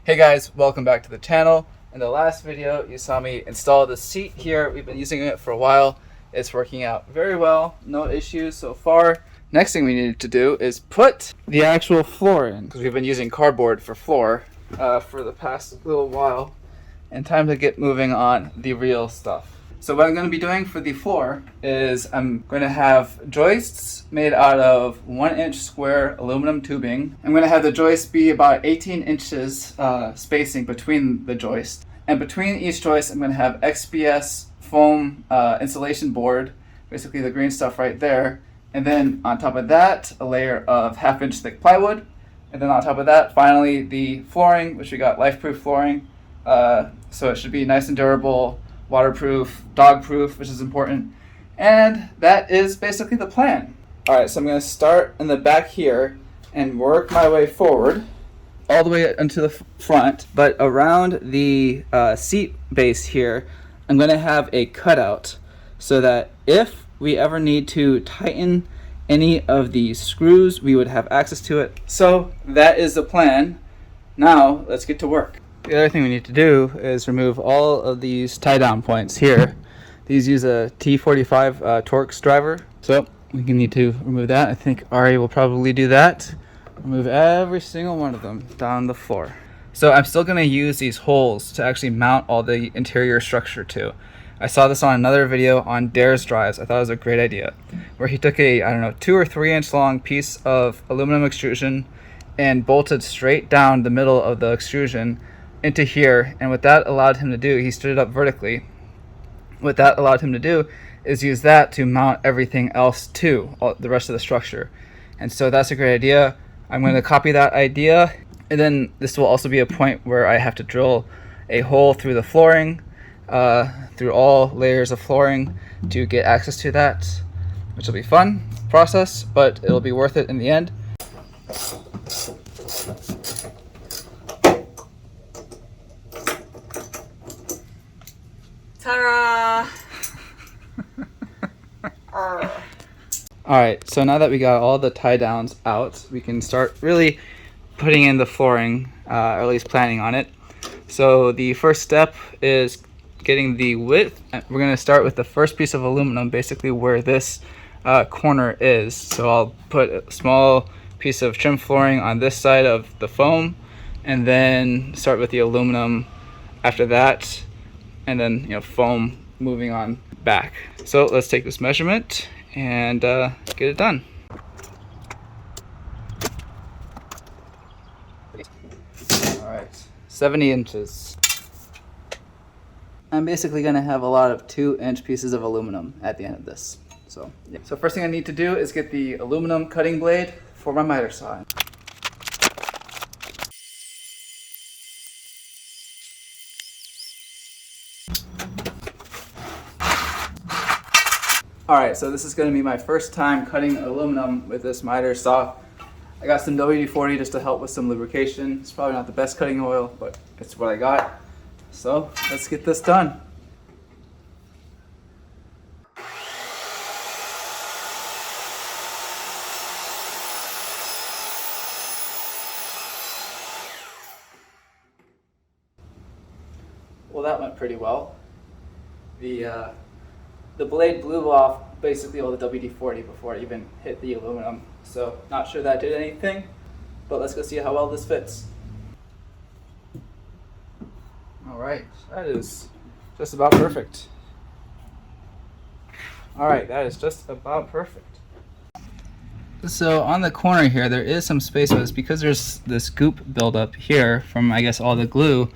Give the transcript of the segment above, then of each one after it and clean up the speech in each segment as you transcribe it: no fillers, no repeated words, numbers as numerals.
Hey guys, welcome back to the channel. In the last video, you saw me install the seat here. We've been using it for a while. It's working out very well. No issues so far. Next thing we need to do is put the actual floor in, because we've been using cardboard for floor for the past little while. And time to get moving on the real stuff. So what I'm going to be doing for the floor is I'm going to have joists made out of 1-inch square aluminum tubing. I'm going to have the joists be about 18 inches spacing between the joists. And between each joist, I'm going to have XPS foam insulation board, basically the green stuff right there. And then on top of that, a layer of 1/2-inch thick plywood. And then on top of that, finally, the flooring, which we got LifeProof flooring. So it should be nice and durable, waterproof, dog-proof, which is important. And that is basically the plan. All right, so I'm going to start in the back here and work my way forward all the way into the front. But around the seat base here, I'm going to have a cutout so that if we ever need to tighten any of these screws, we would have access to it. So that is the plan. Now let's get to work. The other thing we need to do is remove all of these tie-down points here. These use a T45 Torx driver, so we need to remove that. I think Ari will probably do that. Remove every single one of them down the floor. So I'm still going to use these holes to actually mount all the interior structure to. I saw this on another video on Dare's drives. I thought it was a great idea, where he took a, 2 or 3 inch long piece of aluminum extrusion and bolted straight down the middle of the extrusion into here, and what that allowed him to do, he stood it up vertically. What that allowed him to do is use that to mount everything else to the rest of the structure. And so that's a great idea. I'm going to copy that idea, and then this will also be a point where I have to drill a hole through the flooring, through all layers of flooring to get access to that, which will be fun process, but it'll be worth it in the end. Ta-da! Alright, so now that we got all the tie downs out, we can start really putting in the flooring, or at least planning on it. So the first step is getting the width. We're going to start with the first piece of aluminum, basically where this corner is. So I'll put a small piece of trim flooring on this side of the foam, and then start with the aluminum after that, and then foam moving on back. So let's take this measurement and get it done. All right, 70 inches. I'm basically going to have a lot of 2-inch pieces of aluminum at the end of this. So first thing I need to do is get the aluminum cutting blade for my miter saw. Alright, so this is going to be my first time cutting aluminum with this miter saw. I got some WD-40 just to help with some lubrication. It's probably not the best cutting oil, but it's what I got. So let's get this done. Well, that went pretty well. The blade blew off basically all the WD-40 before it even hit the aluminum. So not sure that did anything, but let's go see how well this fits. All right, that is just about perfect. All right, that is just about perfect. So on the corner here, there is some space, but it's because there's this goop buildup here from, I guess, all the glue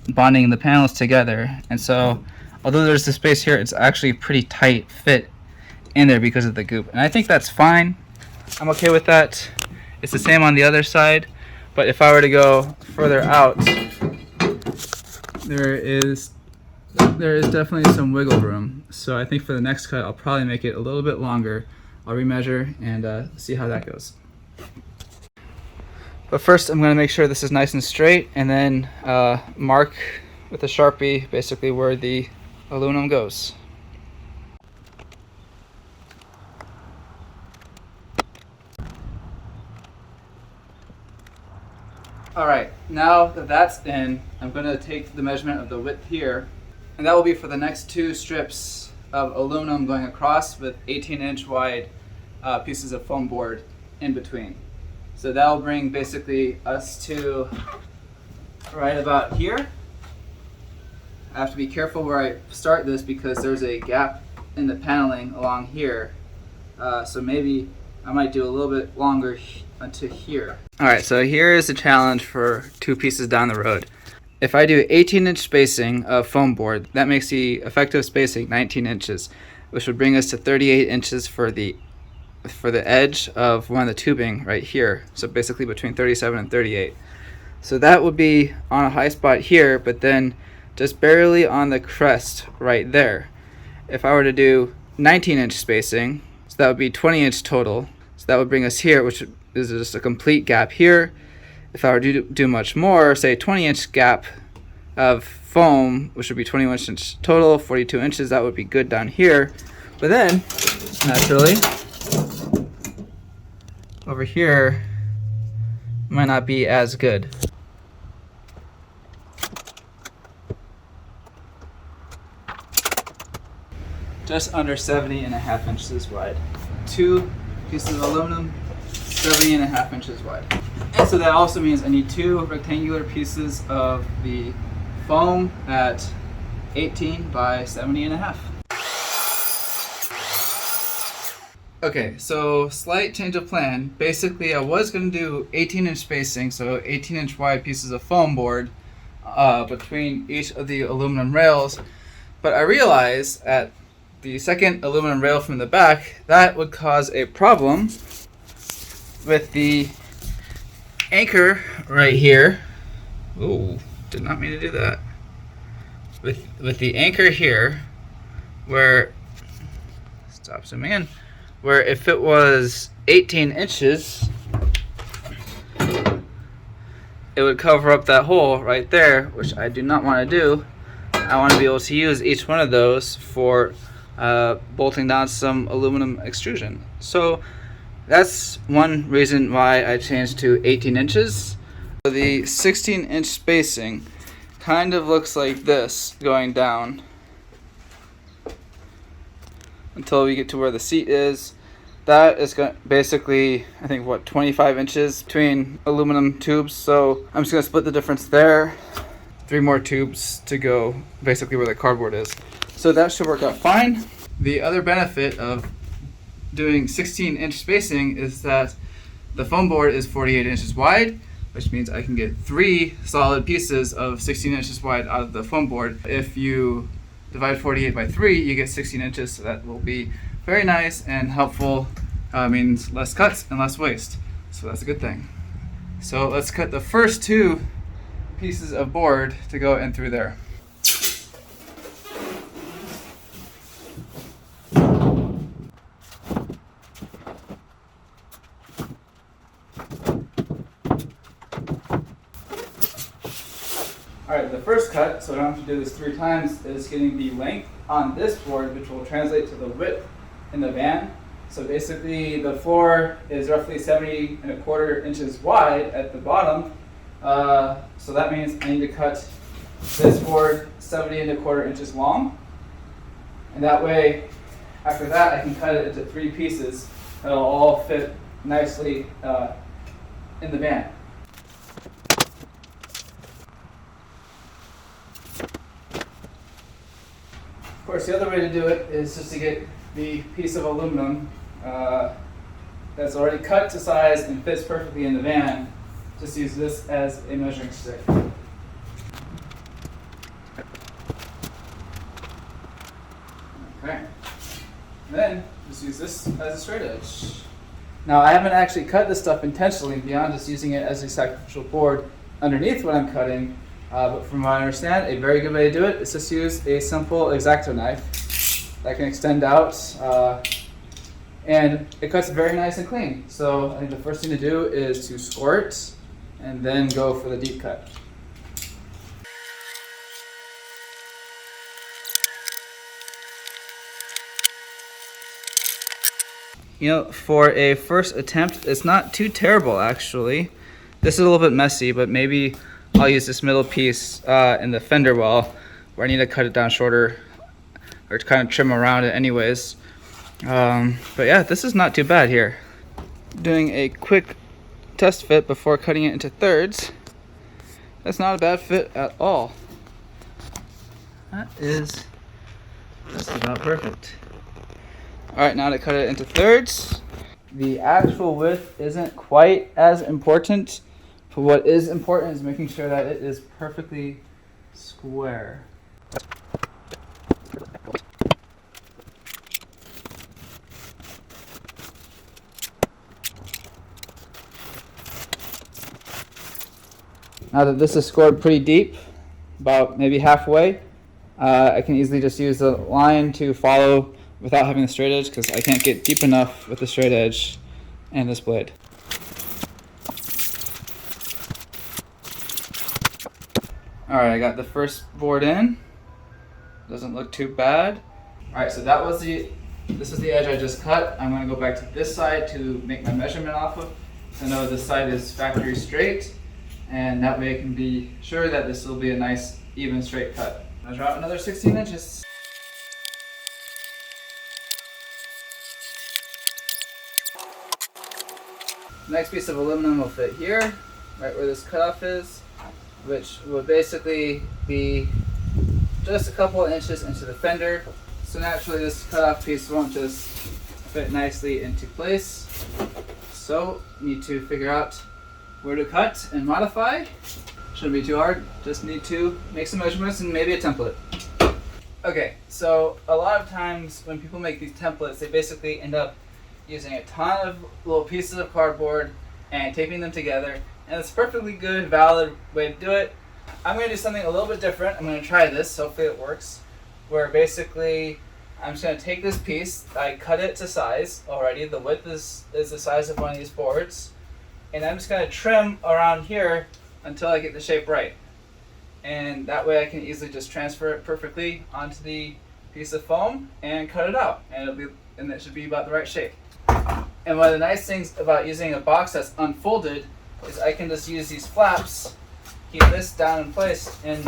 bonding the panels together. And so although there's the space here, it's actually pretty tight fit in there because of the goop. And I think that's fine. I'm okay with that. It's the same on the other side, but if I were to go further out, there is definitely some wiggle room. So I think for the next cut, I'll probably make it a little bit longer. I'll remeasure and see how that goes. But first, I'm going to make sure this is nice and straight, and then mark with a Sharpie basically where the aluminum goes. Alright, now that that's in, I'm going to take the measurement of the width here, and that will be for the next 2 strips of aluminum going across with 18-inch wide pieces of foam board in between. So that will bring basically us to right about here. I have to be careful where I start this because there's a gap in the paneling along here. So maybe I might do a little bit longer to here. Alright, so here is the challenge for 2 pieces down the road. If I do 18-inch spacing of foam board, that makes the effective spacing 19 inches, which would bring us to 38 inches for the edge of one of the tubing right here. So basically between 37 and 38. So that would be on a high spot here, but then just barely on the crest right there. If I were to do 19-inch spacing, so that would be 20-inch total. So that would bring us here, which is just a complete gap here. If I were to do much more, say 20-inch gap of foam, which would be 21-inch total, 42 inches, that would be good down here. But then, naturally, over here might not be as good. Just under 70.5 inches wide. 2 pieces of aluminum, 70.5 inches wide. And so that also means I need 2 rectangular pieces of the foam at 18 by 70.5. Okay, so slight change of plan. Basically, I was going to do 18-inch spacing, so 18-inch wide pieces of foam board between each of the aluminum rails. But I realized at the second aluminum rail from the back, that would cause a problem with the anchor right here. Ooh, did not mean to do that. With the anchor here, where, stop zooming in, where if it was 18 inches, it would cover up that hole right there, which I do not want to do. I want to be able to use each one of those for bolting down some aluminum extrusion. So that's one reason why I changed to 18 inches. So the 16-inch spacing kind of looks like this going down until we get to where the seat is. That is going basically, I think, what, 25 inches between aluminum tubes. So I'm just going to split the difference there. 3 more tubes to go basically where the cardboard is. So that should work out fine. The other benefit of doing 16-inch spacing is that the foam board is 48 inches wide, which means I can get 3 solid pieces of 16 inches wide out of the foam board. If you divide 48 by 3, you get 16 inches, so that will be very nice and helpful. Means less cuts and less waste, so that's a good thing. So let's cut the first 2 pieces of board to go in through there. Alright, the first cut, so I don't have to do this 3 times, is getting the length on this board, which will translate to the width in the van. So basically the floor is roughly 70.25 inches wide at the bottom. So that means I need to cut this board 70.25 inches long. And that way, after that, I can cut it into 3 pieces that'll all fit nicely in the van. Of course, the other way to do it is just to get the piece of aluminum that's already cut to size and fits perfectly in the van. Just use this as a measuring stick. Okay. And then just use this as a straight edge. Now I haven't actually cut this stuff intentionally beyond just using it as a sacrificial board underneath what I'm cutting. But from what I understand, a very good way to do it is just use a simple X-Acto knife that can extend out, and it cuts very nice and clean. So I think the first thing to do is to score it and then go for the deep cut. You know, for a first attempt, it's not too terrible actually. This is a little bit messy, but maybe I'll use this middle piece in the fender well, where I need to cut it down shorter or to kind of trim around it anyways. But yeah, this is not too bad here. Doing a quick test fit before cutting it into thirds. That's not a bad fit at all. That is just about perfect. Alright, now to cut it into thirds. The actual width isn't quite as important, but what is important is making sure that it is perfectly square. Now that this is scored pretty deep, about maybe halfway, I can easily just use the line to follow without having the straight edge, because I can't get deep enough with the straight edge and this blade. Alright, I got the first board in. Doesn't look too bad. Alright, so this is the edge I just cut. I'm going to go back to this side to make my measurement off of. So I know this side is factory straight, and that way I can be sure that this will be a nice even straight cut. Measure out another 16 inches. Next piece of aluminum will fit here, right where this cutoff is, which would basically be just a couple of inches into the fender. So naturally this cutoff piece won't just fit nicely into place. So need to figure out where to cut and modify. Shouldn't be too hard, just need to make some measurements and maybe a template. Okay, so a lot of times when people make these templates, they basically end up using a ton of little pieces of cardboard and taping them together, and it's a perfectly good, valid way to do it. I'm going to do something a little bit different. I'm going to try this, hopefully it works, where basically I'm just going to take this piece, I cut it to size already, the width is the size of one of these boards, and I'm just going to trim around here until I get the shape right. And that way I can easily just transfer it perfectly onto the piece of foam and cut it out, and it should be about the right shape. And one of the nice things about using a box that's unfolded is I can just use these flaps, keep this down in place, and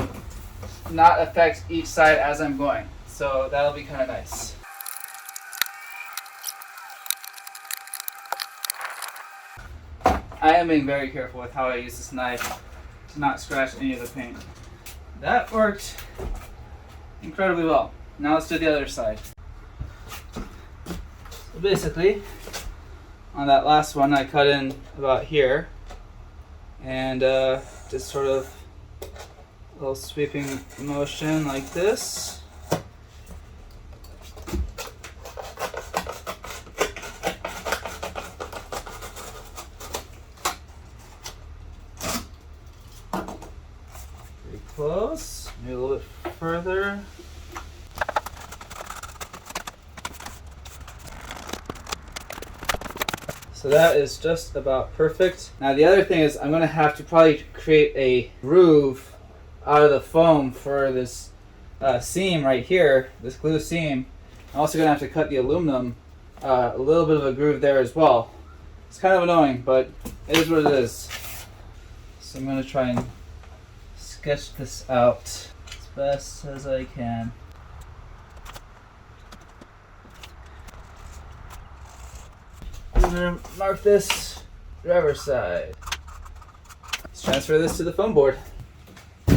not affect each side as I'm going. So that'll be kind of nice. I am being very careful with how I use this knife to not scratch any of the paint. That worked incredibly well. Now let's do the other side. So basically, on that last one I cut in about here, and just sort of a little sweeping motion like this. Pretty close, maybe a little bit further. So that is just about perfect. Now the other thing is I'm going to have to probably create a groove out of the foam for this seam right here, this glue seam. I'm also going to have to cut the aluminum a little bit of a groove there as well. It's kind of annoying, but it is what it is. So I'm going to try and sketch this out as best as I can. I'm going to mark this driver's side. Let's transfer this to the foam board. A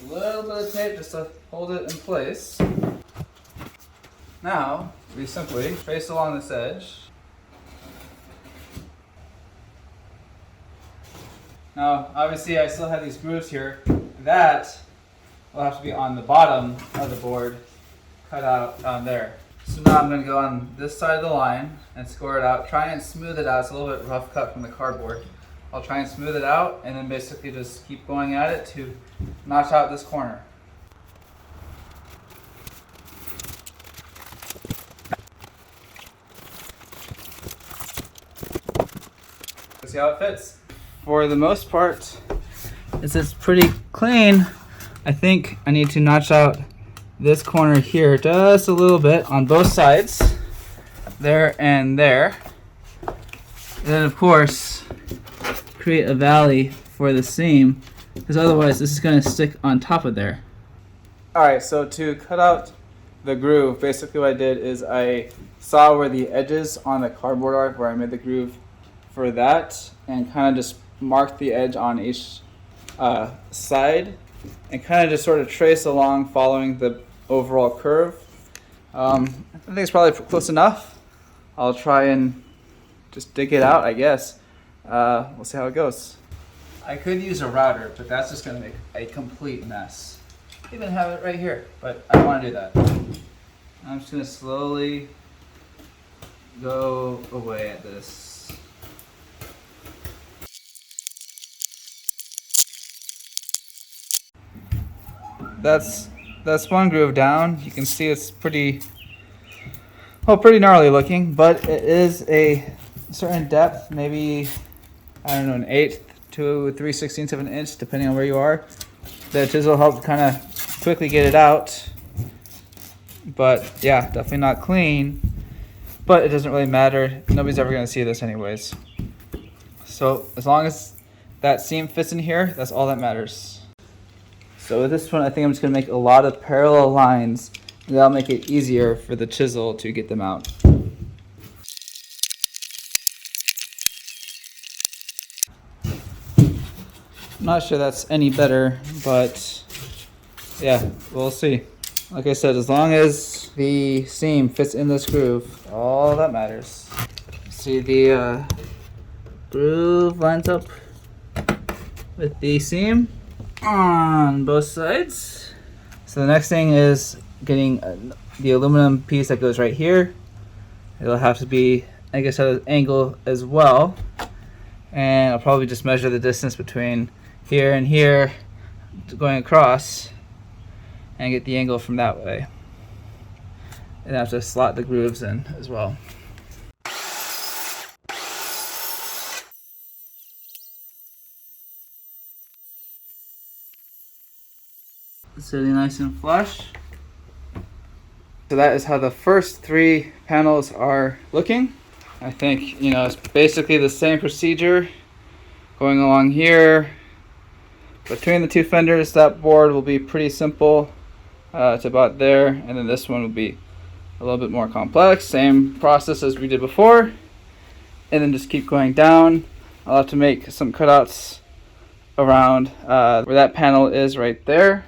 little bit of tape just to hold it in place. Now, we simply trace along this edge. Now, obviously I still have these grooves here. That will have to be on the bottom of the board, cut out on there. So now I'm going to go on this side of the line and score it out. Try and smooth it out. It's a little bit rough cut from the cardboard. I'll try and smooth it out and then basically just keep going at it to notch out this corner. Let's see how it fits. For the most part, it's pretty clean. I think I need to notch out this corner here just a little bit on both sides, there and there. And then of course create a valley for the seam because otherwise this is going to stick on top of there. Alright, so to cut out the groove, basically what I did is I saw where the edges on the cardboard are, where I made the groove for that, and kind of just marked the edge on each side, and kind of just sort of trace along following the overall curve. I think it's probably close enough. I'll try and just dig it out, I guess. We'll see how it goes. I could use a router, but that's just going to make a complete mess. I even have it right here, but I don't want to do that. I'm just going to slowly go away at this. That's one groove down. You can see it's pretty gnarly looking, but it is a certain depth, maybe, I don't know, an 1/8 to 3/16 of an inch, depending on where you are. The chisel helped kind of quickly get it out, but yeah, definitely not clean, but it doesn't really matter. Nobody's ever going to see this anyways. So as long as that seam fits in here, that's all that matters. So with this one, I think I'm just going to make a lot of parallel lines, and that'll make it easier for the chisel to get them out. I'm not sure that's any better, but yeah, we'll see. Like I said, as long as the seam fits in this groove, all that matters. See, the groove lines up with the seam on both sides. So the next thing is getting the aluminum piece that goes right here. It'll have to be, I guess, at an angle as well. And I'll probably just measure the distance between here and here going across and get the angle from that way. And I have to slot the grooves in as well. Sitting nice and flush. So that is how the first 3 panels are looking. I think, you know, it's basically the same procedure going along here. Between the 2 fenders, that board will be pretty simple. It's about there, and then this one will be a little bit more complex. Same process as we did before, and then just keep going down. I'll have to make some cutouts around where that panel is right there,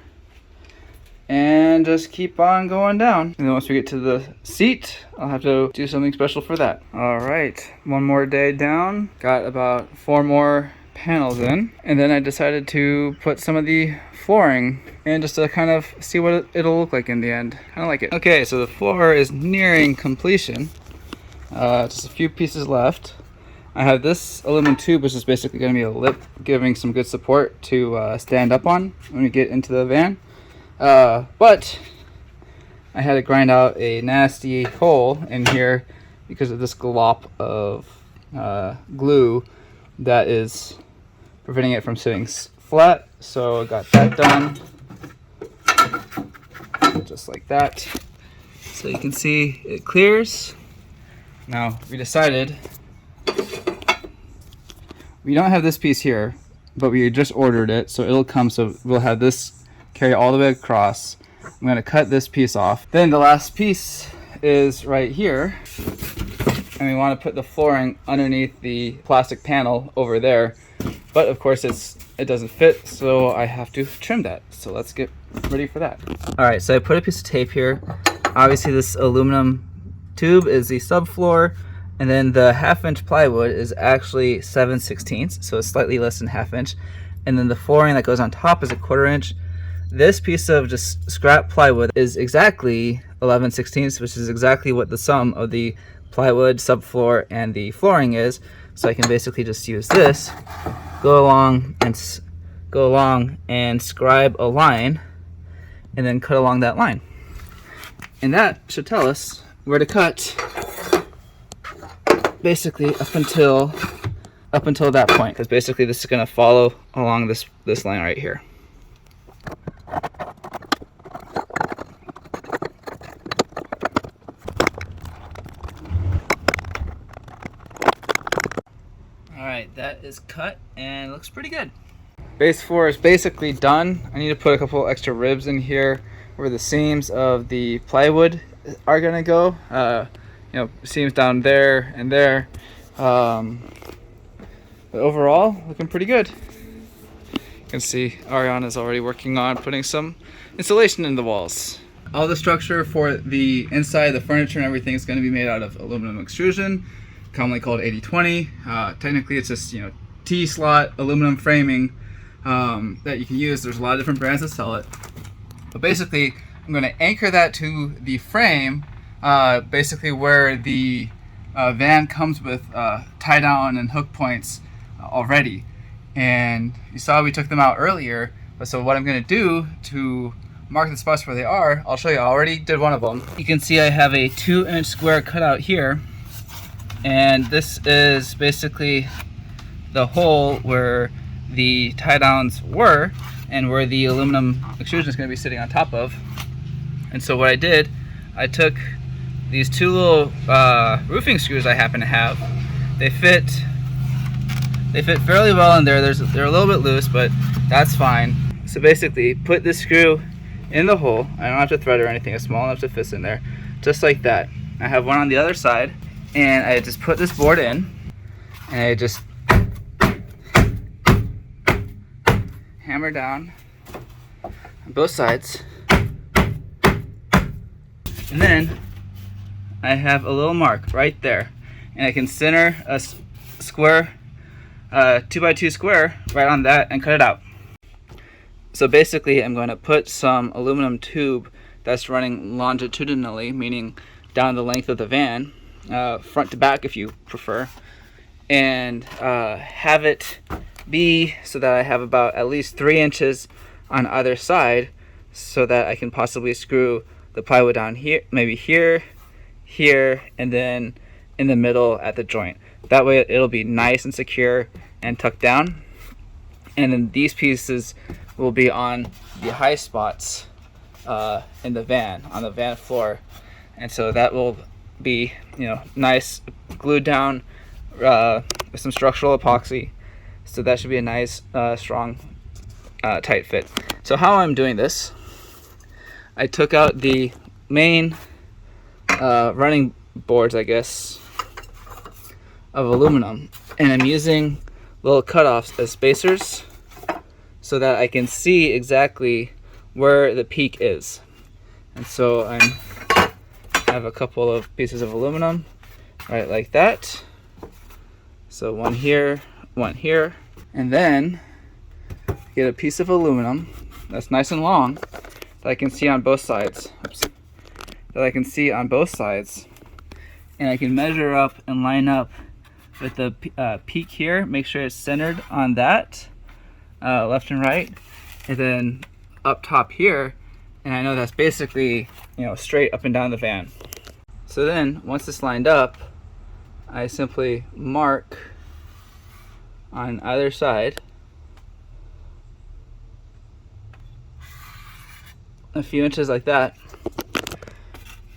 and just keep on going down. And then once we get to the seat, I'll have to do something special for that. All right, one more day down. Got about 4 more panels in, and then I decided to put some of the flooring in just to kind of see what it'll look like in the end. I like it. Okay, so the floor is nearing completion. Just a few pieces left. I have this aluminum tube, which is basically going to be a lip, giving some good support to stand up on when we get into the van. But I had to grind out a nasty hole in here because of this glop of glue that is preventing it from sitting flat. So I got that done, just like that. So you can see it clears. Now we decided we don't have this piece here, but we just ordered it, so it'll come. So we'll have this carry all the way across. I'm going to cut this piece off. Then the last piece is right here, and we want to put the flooring underneath the plastic panel over there, but of course it doesn't fit, so I have to trim that. So let's get ready for that. All right, so I put a piece of tape here. Obviously this aluminum tube is the subfloor, and then the 1/2 inch plywood is actually 7/16, so it's slightly less than 1/2 inch, and then the flooring that goes on top is a 1/4 inch. This piece of just scrap plywood is exactly 11/16, which is exactly what the sum of the plywood, subfloor, and the flooring is. So I can basically just use this, go along and scribe a line, and then cut along that line. And that should tell us where to cut, basically up until that point, because basically this is going to follow along this line right here. Alright, that is cut and looks pretty good. Base floor is basically done. I need to put a couple extra ribs in here where the seams of the plywood are gonna go. Seams down there and there. But overall, looking pretty good. You can see Ariana's already working on putting some insulation in the walls. All the structure for the inside of the furniture and everything is going to be made out of aluminum extrusion, commonly called 80/20. Technically, it's just T-slot aluminum framing that you can use. There's a lot of different brands that sell it. But basically, I'm going to anchor that to the frame, basically where the van comes with tie down and hook points already. And you saw we took them out earlier. But so what I'm going to do to mark the spots where they are, I'll show you. I already did one of them. You can see I have a 2-inch square cutout here, and this is basically the hole where the tie downs were and where the aluminum extrusion is going to be sitting on top of. And so what I did, I took these 2 little roofing screws I happen to have. They fit fairly well in there. They're a little bit loose, but that's fine. So basically, put this screw in the hole. I don't have to thread or anything. It's small enough to fit in there, just like that. I have one on the other side, and I just put this board in, and I just hammer down on both sides, and then I have a little mark right there, and I can center a square 2x2 square right on that and cut it out. So basically, I'm going to put some aluminum tube that's running longitudinally, meaning down the length of the van, front to back if you prefer, and have it be so that I have about at least 3 inches on either side, so that I can possibly screw the plywood down here, maybe here, here, and then in the middle at the joint. That way it'll be nice and secure and tucked down. And then these pieces will be on the high spots in the van, on the van floor. And so that will be, nice, glued down with some structural epoxy. So that should be a nice, strong, tight fit. So how I'm doing this, I took out the main running boards, I guess, of aluminum, and I'm using little cutoffs as spacers so that I can see exactly where the peak is. And so I have a couple of pieces of aluminum right like that. So one here, and then get a piece of aluminum that's nice and long that I can see on both sides. And I can measure up and line up with the peak here, make sure it's centered on that, left and right, and then up top here, and I know that's basically straight up and down the van. So then once it's lined up, I simply mark on either side a few inches like that,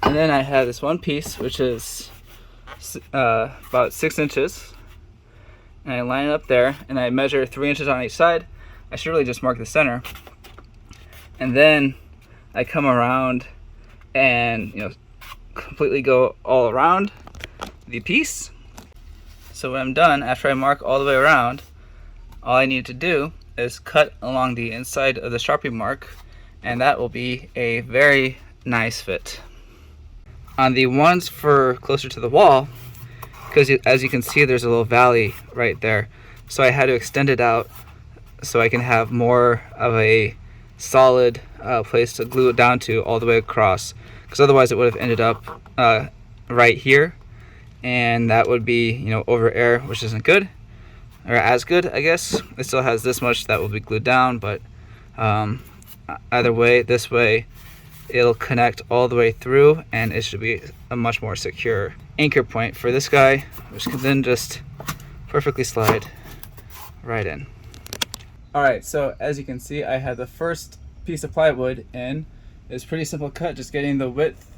and then I have this one piece which is about 6 inches, and I line it up there, and I measure 3 inches on each side. I should really just mark the center, and then I come around and completely go all around the piece. So when I'm done, after I mark all the way around, all I need to do is cut along the inside of the Sharpie mark, and that will be a very nice fit. On the ones for closer to the wall, because as you can see, there's a little valley right there, so I had to extend it out so I can have more of a solid place to glue it down to all the way across, because otherwise it would have ended up right here, and that would be over air, which isn't good, or as good, I guess. It still has this much that will be glued down, but either way, this way it'll connect all the way through, and it should be a much more secure anchor point for this guy, which can then just perfectly slide right in. Alright, so as you can see, I have the first piece of plywood in. It's pretty simple cut, just getting the width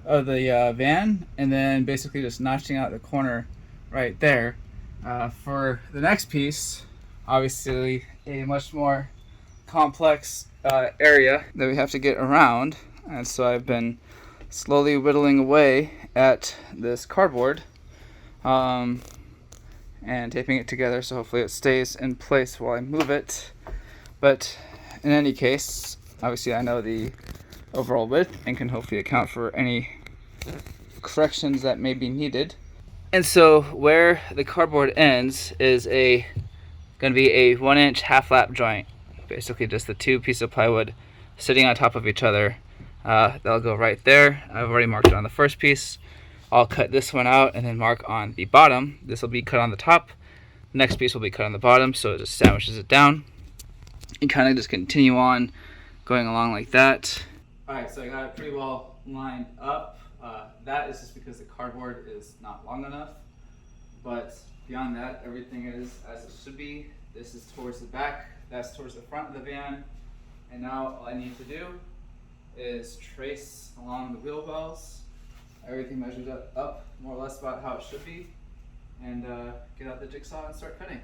of the van, and then basically just notching out the corner right there. For the next piece, obviously a much more complex area that we have to get around, and so I've been slowly whittling away at this cardboard and taping it together so hopefully it stays in place while I move it. But in any case, obviously I know the overall width and can hopefully account for any corrections that may be needed. And so where the cardboard ends is going to be a 1-inch half lap joint, basically just the two pieces of plywood sitting on top of each other. That'll go right there. I've already marked it on the first piece. I'll cut this one out and then mark on the bottom. This will be cut on the top. The next piece will be cut on the bottom, so it just sandwiches it down. And kind of just continue on going along like that. Alright, so I got it pretty well lined up. That is just because the cardboard is not long enough. But beyond that, everything is as it should be. This is towards the back, that's towards the front of the van. And now all I need to do is trace along the wheel wells. Everything measures up more or less about how it should be. And get out the jigsaw and start cutting.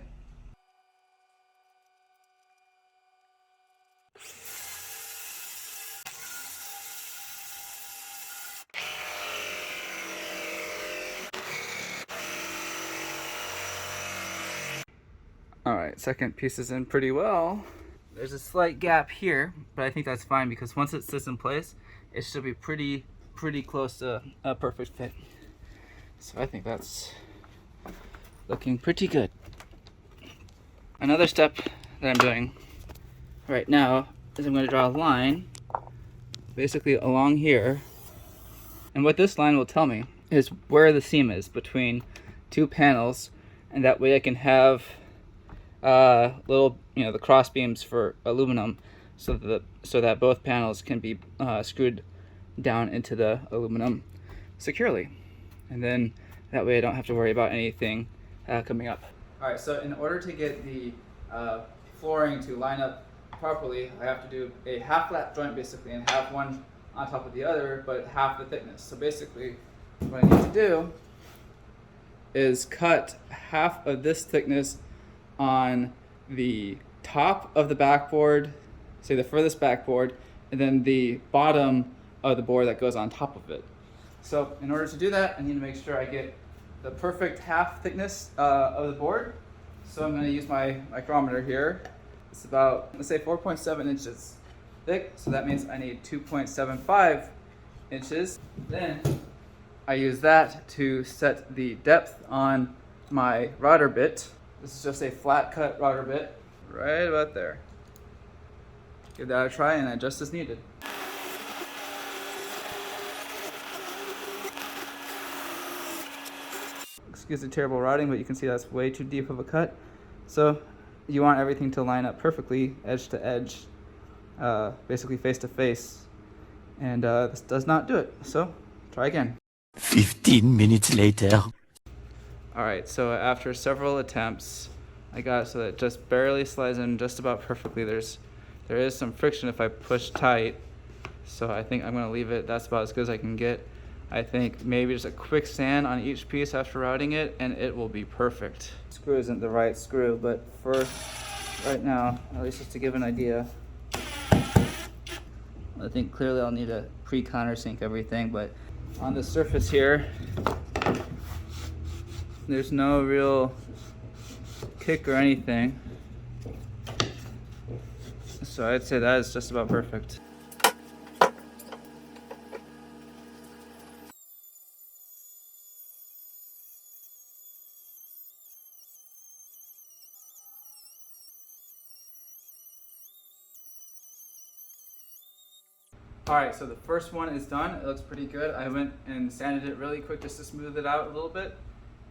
Alright, second piece is in pretty well. There's a slight gap here, but I think that's fine because once it sits in place, it should be pretty close to a perfect fit. So I think that's looking pretty good. Another step that I'm doing right now is I'm going to draw a line basically along here. And what this line will tell me is where the seam is between two panels, and that way I can have little, the cross beams for aluminum, so that both panels can be screwed down into the aluminum securely, and then that way I don't have to worry about anything coming up. All right, so in order to get the flooring to line up properly, I have to do a half lap joint basically, and have one on top of the other, but half the thickness. So basically, what I need to do is cut half of this thickness on the top of the backboard, say the furthest backboard, and then the bottom of the board that goes on top of it. So in order to do that, I need to make sure I get the perfect half thickness of the board. So I'm going to use my micrometer here. It's about, let's say, 4.7 inches thick, so that means I need 2.75 inches. Then I use that to set the depth on my router bit. This is just a flat cut router bit, right about there. Give that a try and adjust as needed. Excuse the terrible routing, but you can see that's way too deep of a cut. So you want everything to line up perfectly, edge to edge, basically face to face. And this does not do it, so try again. 15 minutes later. Alright, so after several attempts, I got it so that it just barely slides in just about perfectly. There is some friction if I push tight, so I think I'm going to leave it. That's about as good as I can get. I think maybe just a quick sand on each piece after routing it, and it will be perfect. Screw isn't the right screw, but for right now, at least just to give an idea, I think clearly I'll need to pre-countersink everything, but on the surface here, there's no real kick or anything, so I'd say that is just about perfect. Alright, so the first one is done. It looks pretty good. I went and sanded it really quick just to smooth it out a little bit.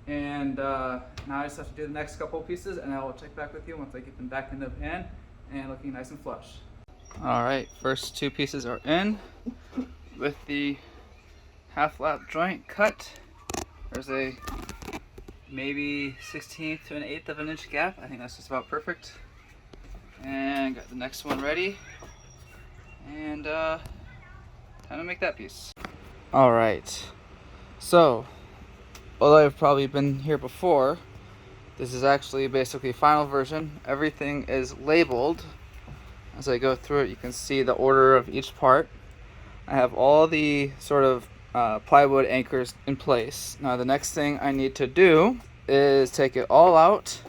And now I just have to do the next couple pieces, and I will check back with you once I get them back in the pan and looking nice and flush. Alright, first two pieces are in with the half lap joint cut. There's a maybe 1/16 to 1/8 of an inch gap. I think that's just about perfect. And got the next one ready. And time to make that piece. Alright, so although I've probably been here before, This is actually basically final version. Everything is labeled. As I go through it, you can see the order of each part. I have all the sort of plywood anchors in place. Now the next thing I need to do is take it all out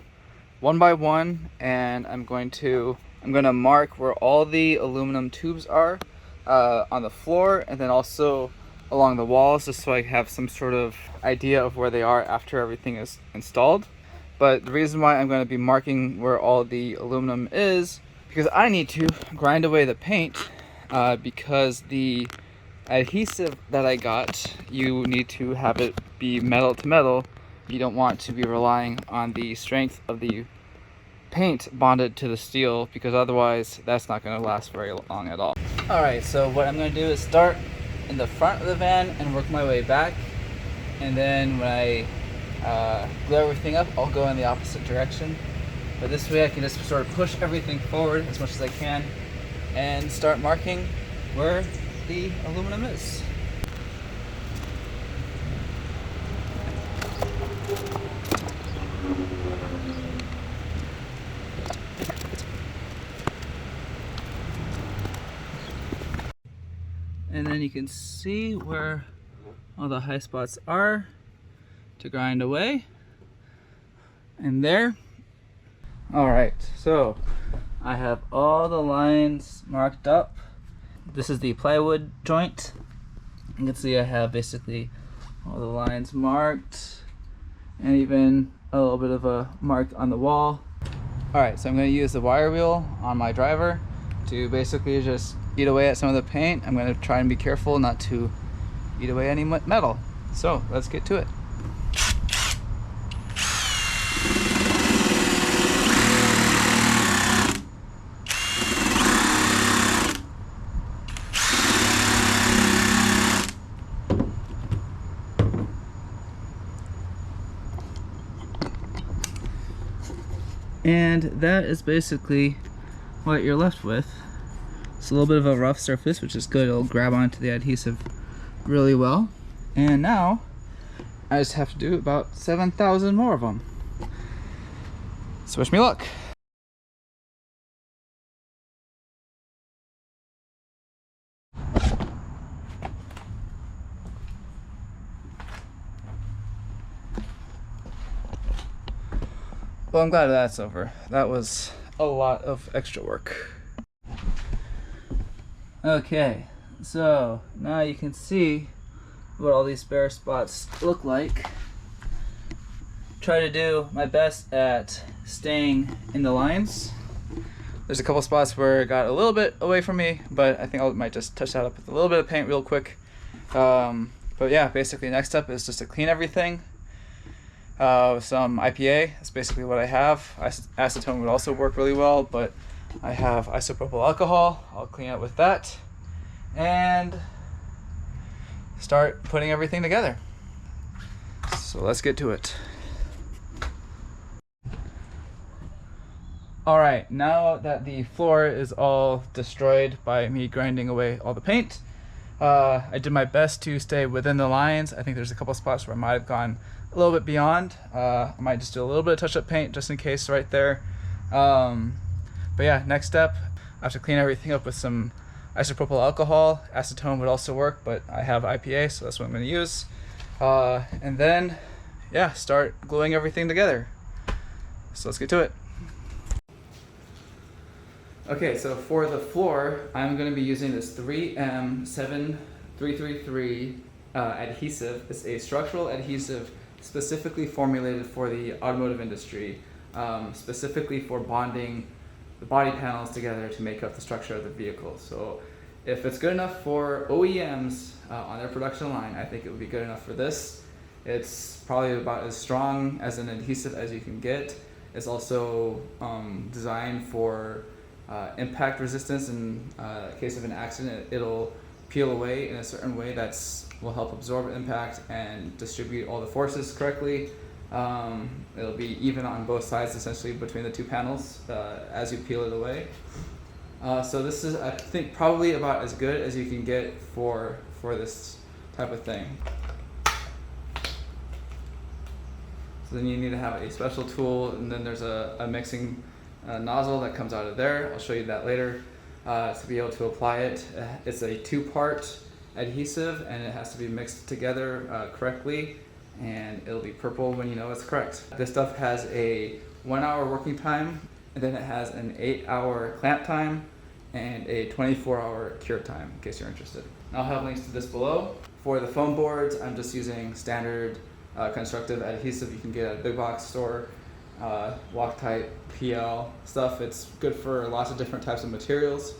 one by one, and I'm going to mark where all the aluminum tubes are on the floor, and then also along the walls, just so I have some sort of idea of where they are after everything is installed. But the reason why I'm going to be marking where all the aluminum is because I need to grind away the paint, because the adhesive that I got, you need to have it be metal to metal. You don't want to be relying on the strength of the paint bonded to the steel, because otherwise that's not going to last very long at all. Alright, so what I'm going to do is start in the front of the van and work my way back, and then when I glue everything up, I'll go in the opposite direction. But this way I can just sort of push everything forward as much as I can and start marking where the aluminum is. And then you can see where all the high spots are to grind away. And there. Alright, so I have all the lines marked up. This is the plywood joint. You can see I have basically all the lines marked, and even a little bit of a mark on the wall. Alright, so I'm going to use the wire wheel on my driver to basically just eat away at some of the paint. I'm going to try and be careful not to eat away any metal. So let's get to it. And that is basically what you're left with. It's a little bit of a rough surface, which is good. It'll grab onto the adhesive really well. And now I just have to do about 7,000 more of them. So wish me luck. Well, I'm glad that's over. That was a lot of extra work. Okay, so now you can see what all these bare spots look like. Try to do my best at staying in the lines. There's a couple spots where it got a little bit away from me, but I think I might just touch that up with a little bit of paint real quick. But yeah, basically next step is just to clean everything. With some IPA, that's basically what I have. Acetone would also work really well, but I have isopropyl alcohol. I'll clean it with that and start putting everything together. So let's get to it. Alright, now that the floor is all destroyed by me grinding away all the paint, I did my best to stay within the lines. I think there's a couple spots where I might have gone a little bit beyond. I might just do a little bit of touch-up paint just in case right there. But yeah, next step, I have to clean everything up with some isopropyl alcohol. Acetone would also work, but I have IPA, so that's what I'm going to use. And then, yeah, start gluing everything together. So let's get to it. Okay, so for the floor, I'm going to be using this 3M7333 adhesive. It's a structural adhesive specifically formulated for the automotive industry, specifically for bonding the body panels together to make up the structure of the vehicle. So if it's good enough for OEMs on their production line, I think it would be good enough for this. It's probably about as strong as an adhesive as you can get. It's also designed for impact resistance. In case of an accident, it'll peel away in a certain way that's will help absorb impact and distribute all the forces correctly. It'll be even on both sides, essentially, between the two panels as you peel it away. So this is, I think, probably about as good as you can get for this type of thing. So then you need to have a special tool, and then there's a mixing nozzle that comes out of there. I'll show you that later. To be able to apply it, it's a 2-part adhesive, and it has to be mixed together correctly, and it'll be purple when you know it's correct. This stuff has a 1-hour working time, and then it has an 8-hour clamp time and a 24-hour cure time, in case you're interested. I'll have links to this below. For the foam boards, I'm just using standard constructive adhesive you can get at a big box store, Loctite, PL stuff. It's good for lots of different types of materials.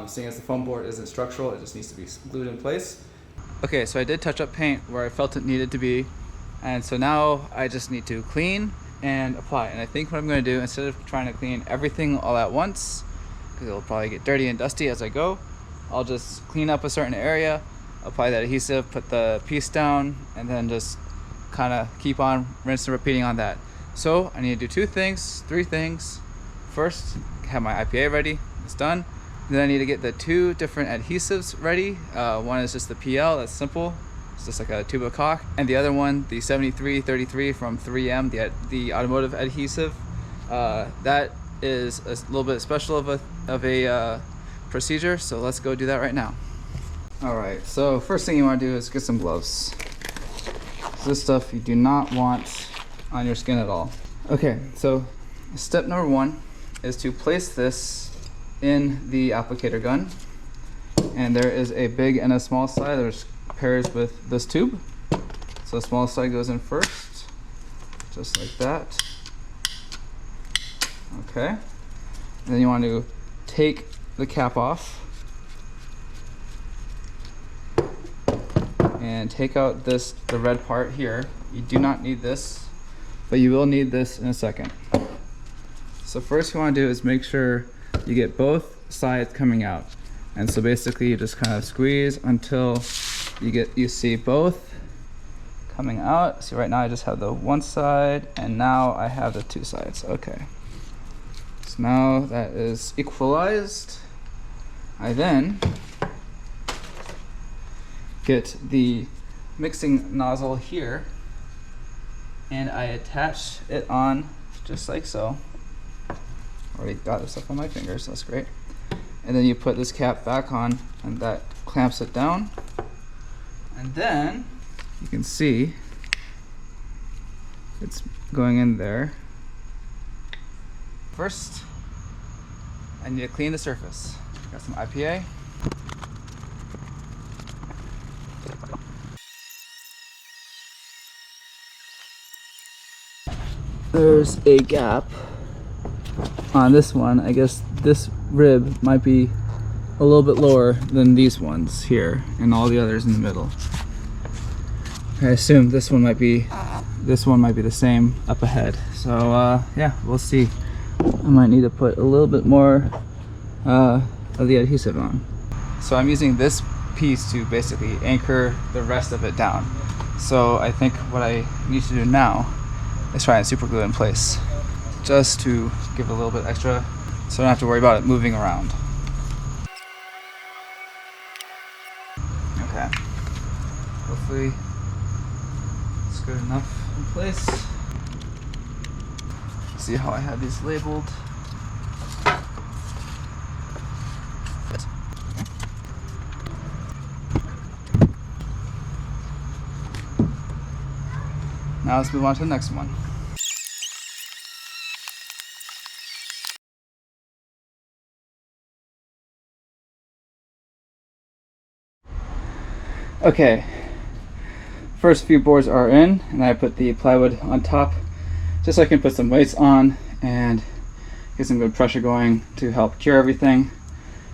Seeing as the foam board isn't structural, it just needs to be glued in place. Okay, so I did touch up paint where I felt it needed to be, and so now I just need to clean and apply. And I think what I'm going to do, instead of trying to clean everything all at once, because it'll probably get dirty and dusty as I go, I'll just clean up a certain area, apply that adhesive, put the piece down, and then just kind of keep on rinsing and repeating on that. So I need to do 3 things. First, have my IPA ready. It's done. Then I need to get the 2 different adhesives ready. One is just the PL, that's simple. It's just like a tube of caulk. And the other one, the 7333 from 3M, the automotive adhesive. That is a little bit special of a procedure, so let's go do that right now. All right, so first thing you want to do is get some gloves. This stuff you do not want on your skin at all. Okay, so step number 1 is to place this in the applicator gun, and there is a big and a small side that pairs with this tube. So the small side goes in first, just like that. Okay, and then you want to take the cap off and take out the red part here. You do not need this, but you will need this in a second. So first you want to do is make sure you get both sides coming out. And so basically you just kind of squeeze until you see both coming out. See, right now I just have the one side, and now I have the 2 sides. Okay. So now that is equalized. I then get the mixing nozzle here, and I attach it on just like so. Already got this up on my fingers, that's great. And then you put this cap back on, and that clamps it down. And then you can see it's going in there. First, I need to clean the surface. Got some IPA. There's a gap on this one. I guess this rib might be a little bit lower than these ones here, and all the others in the middle. I assume this one might be the same up ahead. So yeah, we'll see. I might need to put a little bit more of the adhesive on. So I'm using this piece to basically anchor the rest of it down. So I think what I need to do now is try and super glue it in place, just to give it a little bit extra so I don't have to worry about it moving around. Okay, hopefully it's good enough in place. See how I have these labeled. Now let's move on to the next one. Okay, first few boards are in, and I put the plywood on top just so I can put some weights on and get some good pressure going to help cure everything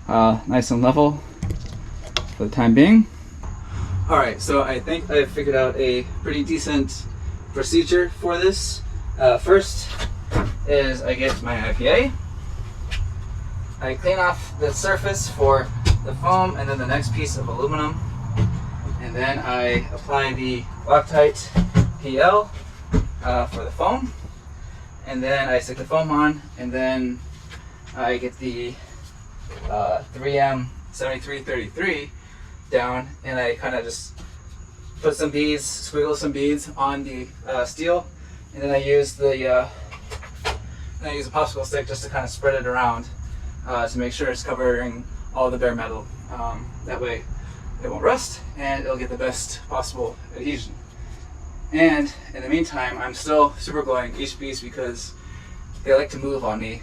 nice and level for the time being. Alright, so I think I've figured out a pretty decent procedure for this. First is I get my IPA, I clean off the surface for the foam and then the next piece of aluminum, and then I apply the Loctite PL for the foam, and then I stick the foam on, and then I get the 3M 7333 down, and I kind of just put some beads, squiggle some beads on the steel and then I use the popsicle stick just to kind of spread it around to make sure it's covering all the bare metal. That way it won't rust and it'll get the best possible adhesion. And in the meantime, I'm still super gluing each piece because they like to move on me,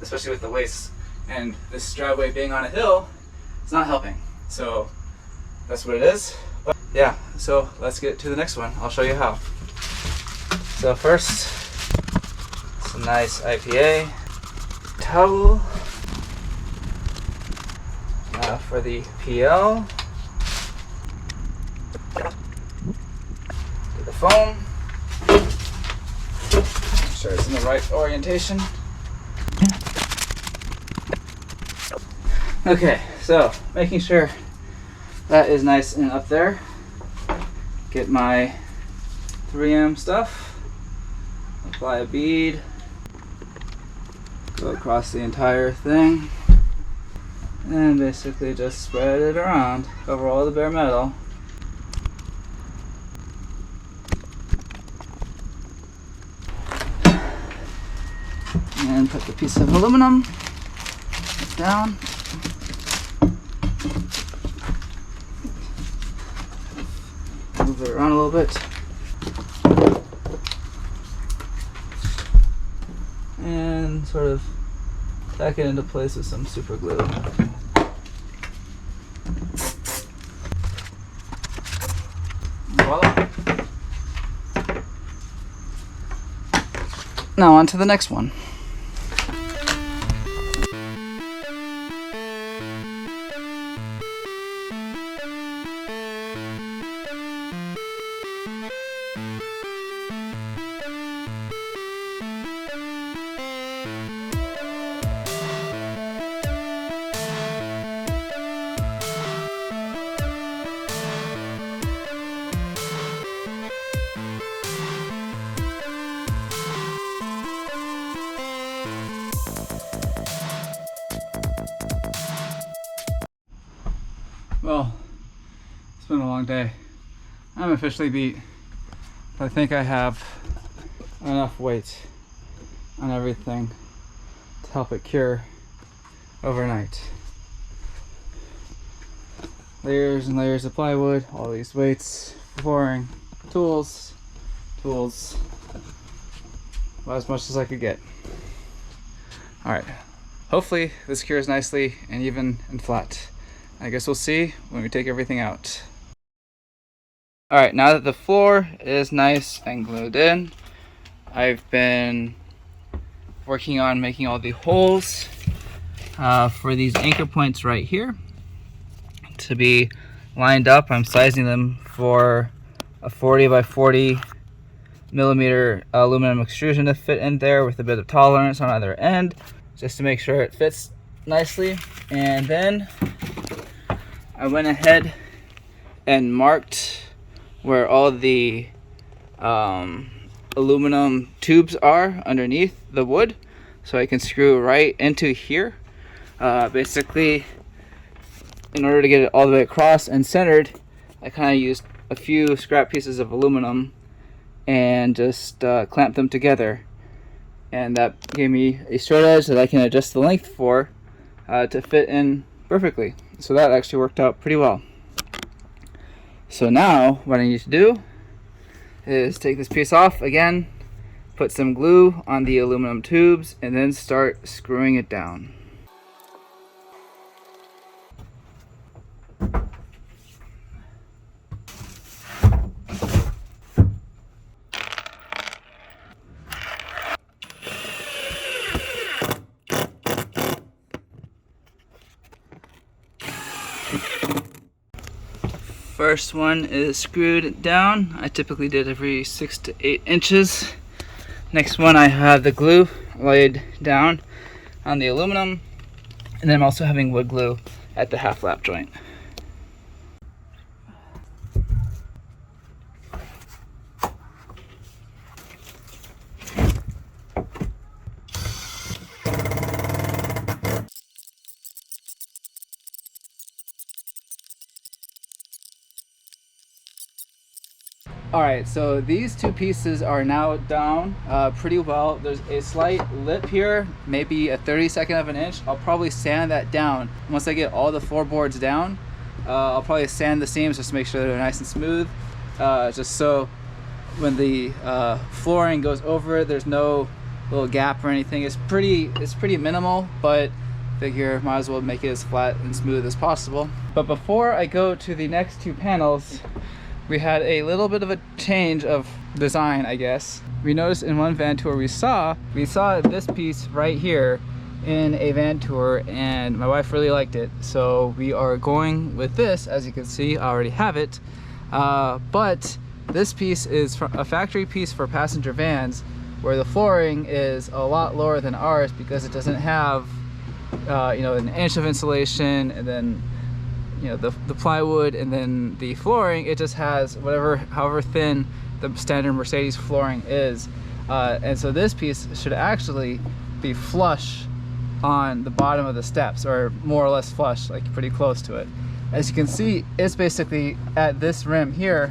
especially with the weights. And this driveway being on a hill, it's not helping. So that's what it is. But yeah, so let's get to the next one. I'll show you how. So first, some nice IPA towel for the PL. Do the foam. Make sure it's in the right orientation. Okay, so making sure that is nice and up there. Get my 3M stuff, apply a bead, go across the entire thing, and basically just spread it around, cover all the bare metal. And put the piece of aluminum down. Move it around a little bit. And sort of tack it into place with some super glue. Voila. Now on to the next one. Well, it's been a long day. I'm officially beat, but I think I have enough weight on everything to help it cure overnight. Layers and layers of plywood, all these weights, flooring, tools, well, as much as I could get. Alright, hopefully this cures nicely and even and flat. I guess we'll see when we take everything out. Alright, now that the floor is nice and glued in, I've been working on making all the holes for these anchor points right here to be lined up. I'm sizing them for a 40 by 40 millimeter aluminum extrusion to fit in there with a bit of tolerance on either end, just to make sure it fits nicely. And then I went ahead and marked where all the aluminum tubes are underneath the wood, so I can screw right into here. Basically, in order to get it all the way across and centered, I kind of used a few scrap pieces of aluminum and just clamped them together, and that gave me a straight edge that I can adjust the length for to fit in perfectly. So that actually worked out pretty well. So now what I need to do is take this piece off again, put some glue on the aluminum tubes, and then start screwing it down. First one is screwed down. I typically did every 6 to 8 inches. Next one, I have the glue laid down on the aluminum, and then I'm also having wood glue at the half lap joint. All right, so these two pieces are now down pretty well. There's a slight lip here, maybe a 32nd of an inch. I'll probably sand that down. Once I get all the floorboards down, I'll probably sand the seams just to make sure they're nice and smooth. Just so when the flooring goes over it, there's no little gap or anything. It's pretty minimal, but figure might as well make it as flat and smooth as possible. But before I go to the next two panels, we had a little bit of a change of design, I guess. We noticed in one van tour we saw this piece right here in a van tour, and my wife really liked it. So we are going with this. As you can see, I already have it. But this piece is a factory piece for passenger vans, where the flooring is a lot lower than ours because it doesn't have you know, an inch of insulation, and then you know the plywood, and then the flooring. It just has however thin the standard Mercedes flooring is, and so this piece should actually be flush on the bottom of the steps, or more or less flush, like pretty close to it. As you can see, it's basically at this rim here,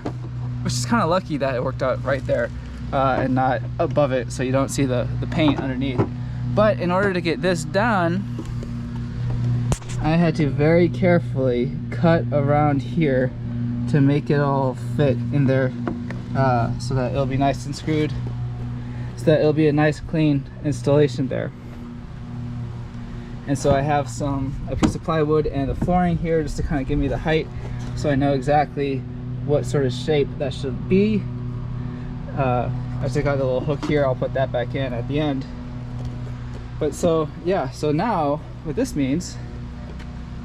which is kind of lucky that it worked out right there and not above it, so you don't see the paint underneath. But in order to get this done, I had to very carefully cut around here to make it all fit in there, so that it'll be nice and screwed, so that it'll be a nice clean installation there. And so I have a piece of plywood and the flooring here just to kind of give me the height, so I know exactly what sort of shape that should be. I took out the little hook here. I'll put that back in at the end. But so yeah, so now what this means,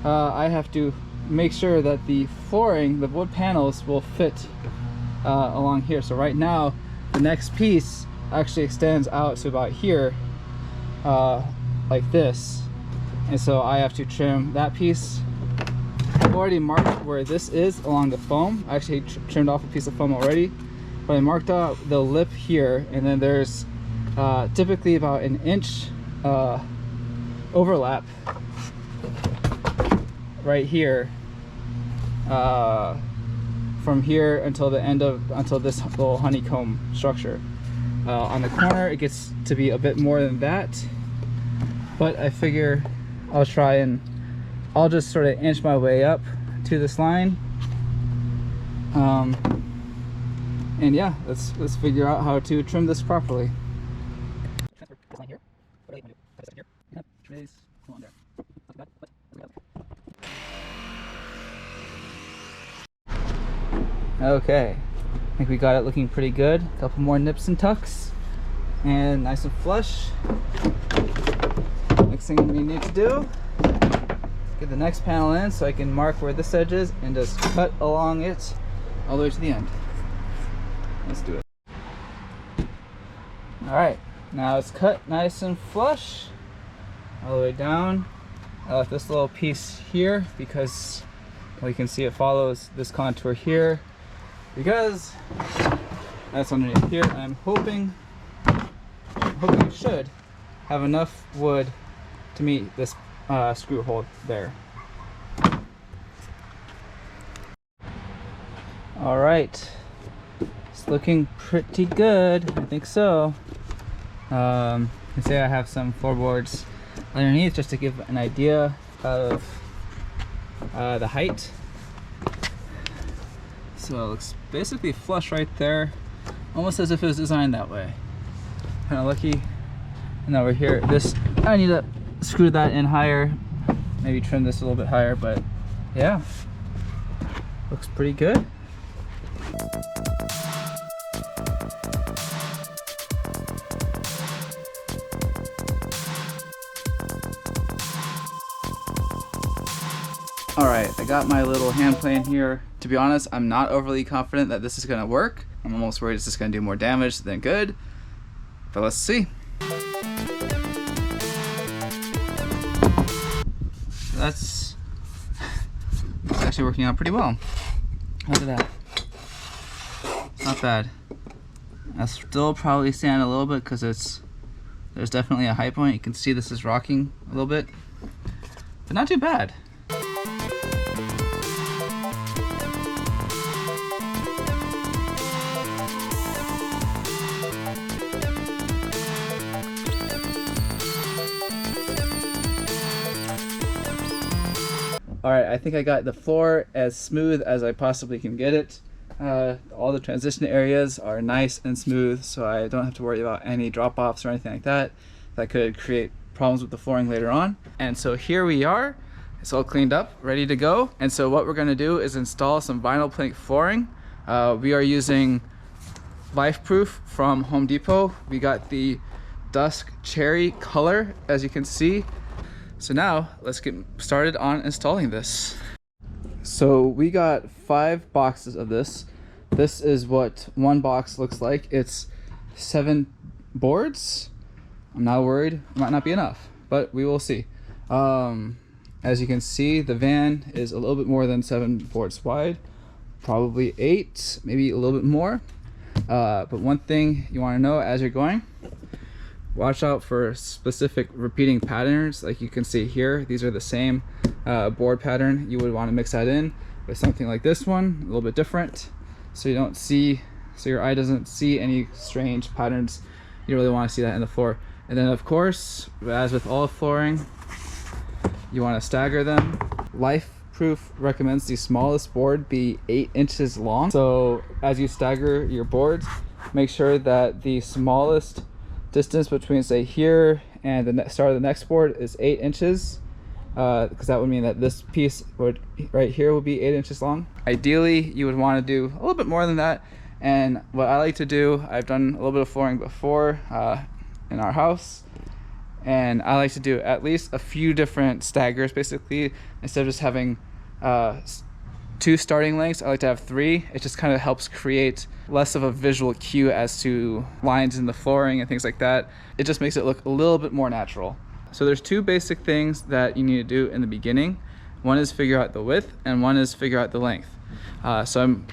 I have to make sure that the flooring, the wood panels, will fit along here. So right now the next piece actually extends out to about here, like this, and so I have to trim that piece. I've already marked where this is along the foam. I actually trimmed off a piece of foam already, but I marked out the lip here, and then there's typically about an inch overlap right here, from here until this little honeycomb structure. On the corner it gets to be a bit more than that, but I figure I'll just sort of inch my way up to this line, and yeah, let's figure out how to trim this properly. Okay, I think we got it looking pretty good. A couple more nips and tucks, and nice and flush. Next thing we need to do, get the next panel in so I can mark where this edge is and just cut along it all the way to the end. Let's do it. Alright, now it's cut nice and flush all the way down. I left this little piece here because, well, you can see it follows this contour here, because that's underneath here. I'm hoping it should have enough wood to meet this screw hole there. All right, it's looking pretty good. I think so. You can see I have some floorboards underneath just to give an idea of the height. So it looks basically flush right there, almost as if it was designed that way. Kind of lucky. And over here, this, I need to screw that in higher, maybe trim this a little bit higher, but yeah, looks pretty good. Alright, I got my little hand plane here. To be honest, I'm not overly confident that this is going to work. I'm almost worried it's just going to do more damage than good. But let's see. That's actually working out pretty well. Look at that. Not bad. I'll still probably sand a little bit because there's definitely a high point. You can see this is rocking a little bit, but not too bad. All right, I think I got the floor as smooth as I possibly can get it. All the transition areas are nice and smooth, so I don't have to worry about any drop-offs or anything like that that could create problems with the flooring later on. And so here we are. It's all cleaned up, ready to go. And so what we're gonna do is install some vinyl plank flooring. We are using Lifeproof from Home Depot. We got the dusk cherry color, as you can see. So now let's get started on installing this. So we got 5 boxes of this. This is what one box looks like. It's 7 boards. I'm not worried, it might not be enough, but we will see. As you can see, the van is a little bit more than 7 boards wide, probably 8, maybe a little bit more. But one thing you want to know as you're going, watch out for specific repeating patterns. Like you can see here, these are the same board pattern. You would want to mix that in with something like this one, a little bit different, so you don't see, so your eye doesn't see any strange patterns. You really want to see that in the floor. And then of course, as with all flooring, you want to stagger them. Lifeproof recommends the smallest board be 8 inches long. So as you stagger your boards, make sure that the smallest distance between, say, here and the start of the next board is 8 inches, because that would mean that this piece would right here would be 8 inches long. Ideally, you would want to do a little bit more than that. And what I like to do, I've done a little bit of flooring before in our house, and I like to do at least a few different staggers. Basically, instead of just having 2 starting lengths, I like to have 3. It just kind of helps create less of a visual cue as to lines in the flooring and things like that. It just makes it look a little bit more natural. So there's 2 basic things that you need to do in the beginning. One is figure out the width, and one is figure out the length. I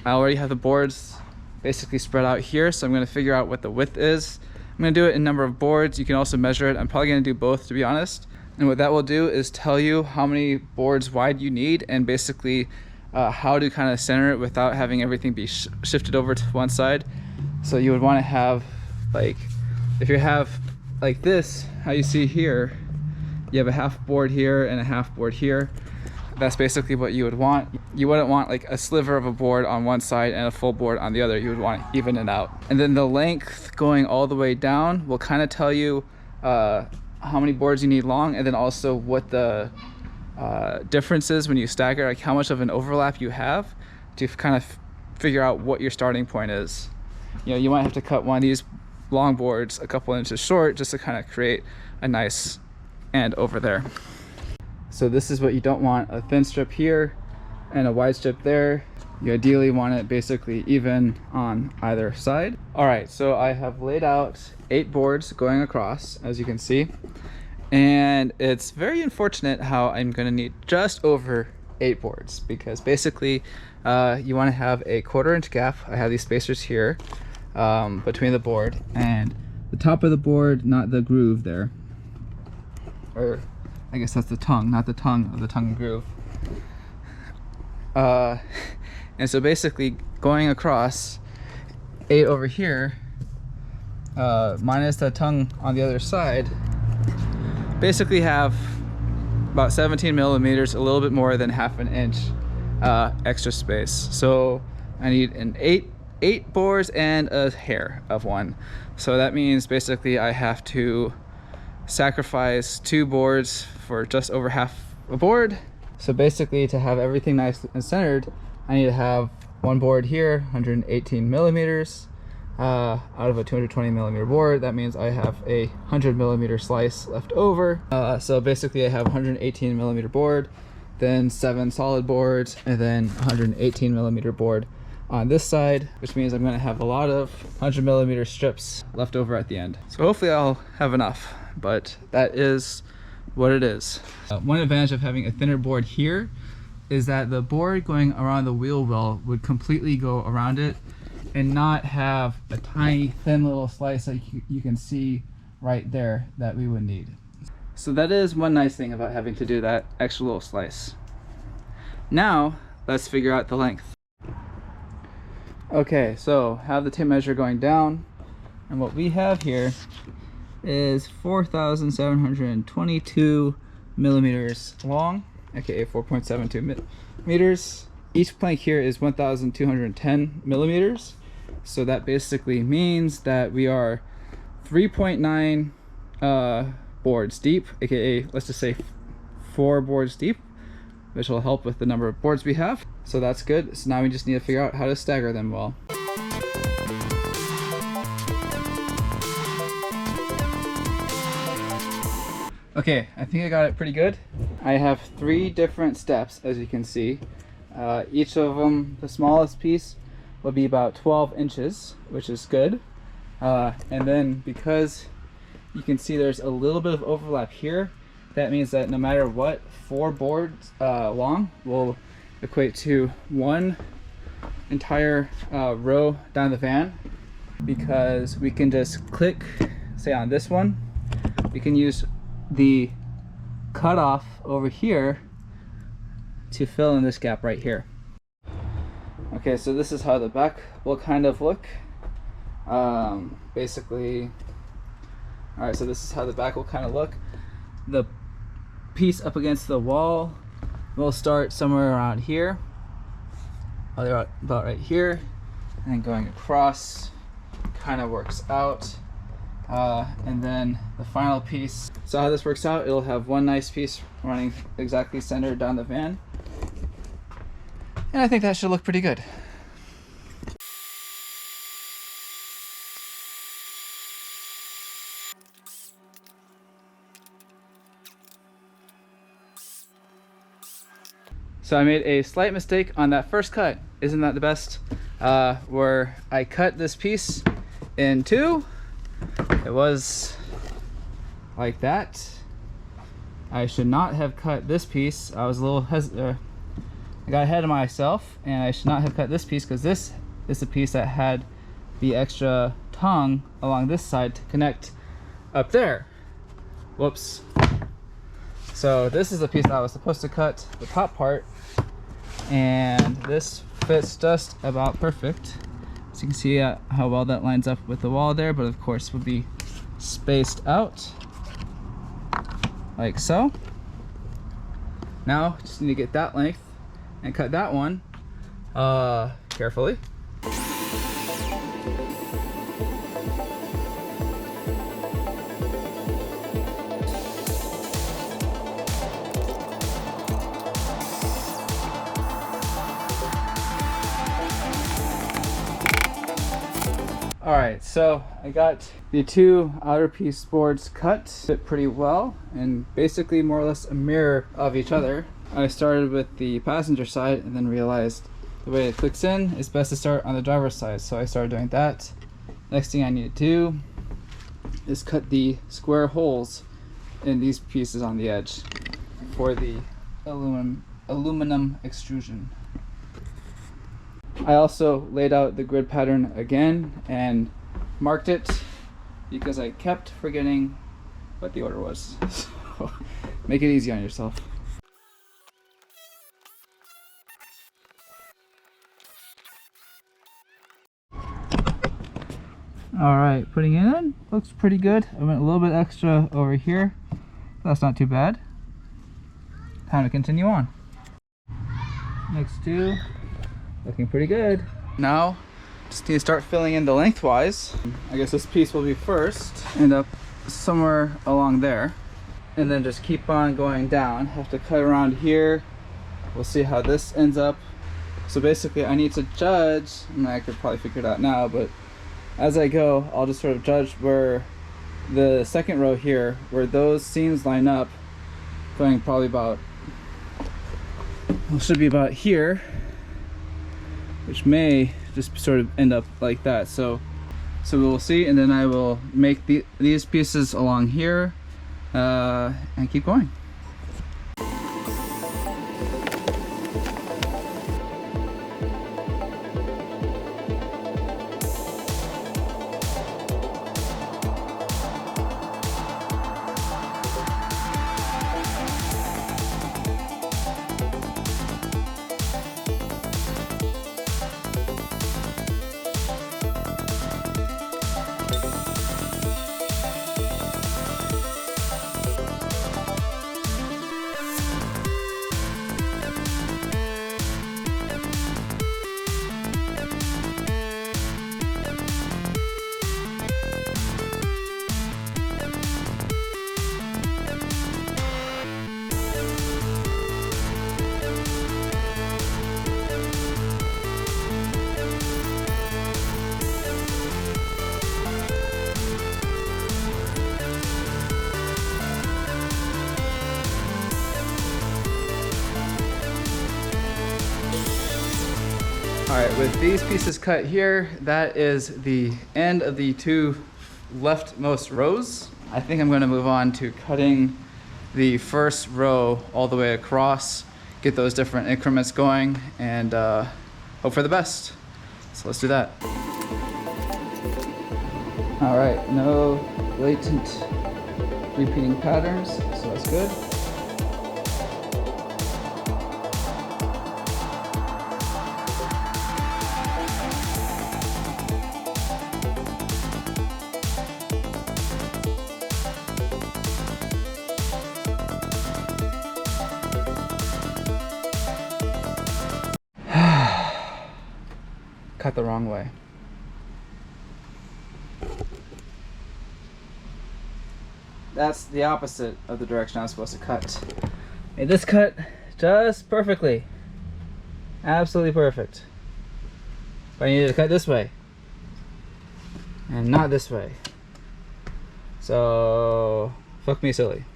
already have the boards basically spread out here, so I'm going to figure out what the width is. I'm going to do it in number of boards. You can also measure it. I'm probably going to do both, to be honest. And what that will do is tell you how many boards wide you need, and basically how to kind of center it without having everything be shifted over to one side. So you would want to have, like, if you have like this, how you see here, you have a half board here and a half board here. That's basically what you would want. You wouldn't want like a sliver of a board on one side and a full board on the other. You would want to even it out. And then the length going all the way down will kind of tell you how many boards you need long, and then also what the difference is when you stagger, like how much of an overlap you have, to kind of figure out what your starting point is. You know, you might have to cut one of these long boards a couple inches short just to kind of create a nice end over there. So this is what you don't want: a thin strip here and a wide strip there. You ideally want it basically even on either side. All right, so I have laid out 8 boards going across, as you can see. And it's very unfortunate how I'm going to need just over 8 boards, because basically you want to have a 1/4 inch gap. I have these spacers here between the board and the top of the board, not the groove there, or I guess that's the tongue, not the tongue of the tongue and groove. And so basically going across 8 over here minus the tongue on the other side, basically have about 17 millimeters, a little bit more than ½ inch extra space. So I need an 8 boards and a hair of one. So that means basically I have to sacrifice 2 boards for just over half a board. So basically, to have everything nice and centered, I need to have one board here, 118 millimeters, out of a 220 millimeter board. That means I have a 100 millimeter slice left over. So basically I have 118 millimeter board, then 7 solid boards, and then 118 millimeter board on this side, which means I'm going to have a lot of 100 millimeter strips left over at the end. So hopefully I'll have enough, but that is what it is. One advantage of having a thinner board here is that the board going around the wheel well would completely go around it and not have a tiny thin little slice like you can see right there that we would need. So that is one nice thing about having to do that extra little slice. Now let's figure out the length. Okay, so have the tape measure going down, and what we have here is 4,722 millimeters long. aka 4.72 meters. Each plank here is 1,210 millimeters. So that basically means that we are 3.9 boards deep, aka let's just say 4 boards deep, which will help with the number of boards we have. So that's good. So now we just need to figure out how to stagger them well. Okay, I think I got it pretty good. I have 3 different steps, as you can see. Each of them, the smallest piece will be about 12 inches, which is good. And then because you can see there's a little bit of overlap here, that means that no matter what, 4 boards long will equate to 1 entire row down the van, because we can just click, say on this one, we can use the cutoff over here to fill in this gap right here. Okay, so this is how the back will kind of look. Basically, all right, so this is how the back will kind of look. The piece up against the wall will start somewhere around here, about right here, and then going across kind of works out. And then the final piece, so how this works out, it'll have one nice piece running exactly centered down the van, and I think that should look pretty good. So I made a slight mistake on that first cut. Isn't that the best? Where I cut this piece in 2. It was like that. I should not have cut this piece. I was a little I got ahead of myself, and I should not have cut this piece, because this is the piece that had the extra tongue along this side to connect up there. Whoops. So this is the piece that I was supposed to cut, the top part, and this fits just about perfect. So you can see how well that lines up with the wall there, but of course would be spaced out like so. Now just need to get that length and cut that one carefully. Alright, so I got the 2 outer piece boards cut, fit pretty well, and basically more or less a mirror of each other. I started with the passenger side and then realized the way it clicks in is best to start on the driver's side, so I started doing that. Next thing I need to do is cut the square holes in these pieces on the edge for the aluminum extrusion. I also laid out the grid pattern again and marked it, because I kept forgetting what the order was. So make it easy on yourself. Alright, putting it in, looks pretty good. I went a little bit extra over here. That's not too bad. Time to continue on. Next 2. Looking pretty good. Now, just need to start filling in the lengthwise. I guess this piece will be first, end up somewhere along there, and then just keep on going down. Have to cut around here. We'll see how this ends up. So basically I need to judge, I could probably figure it out now, but as I go, I'll just sort of judge where the second row here, where those seams line up, going probably about, well, should be about here, which may just sort of end up like that. So we will see, and then I will make these pieces along here and keep going. Alright, with these pieces cut here, that is the end of the two leftmost rows. I think I'm going to move on to cutting the first row all the way across, get those different increments going, and hope for the best. So let's do that. Alright, no latent repeating patterns, so that's good. Cut the wrong way. That's the opposite of the direction I was supposed to cut. Made this cut just perfectly. Absolutely perfect. But I needed to cut this way. And not this way. So, fuck me silly.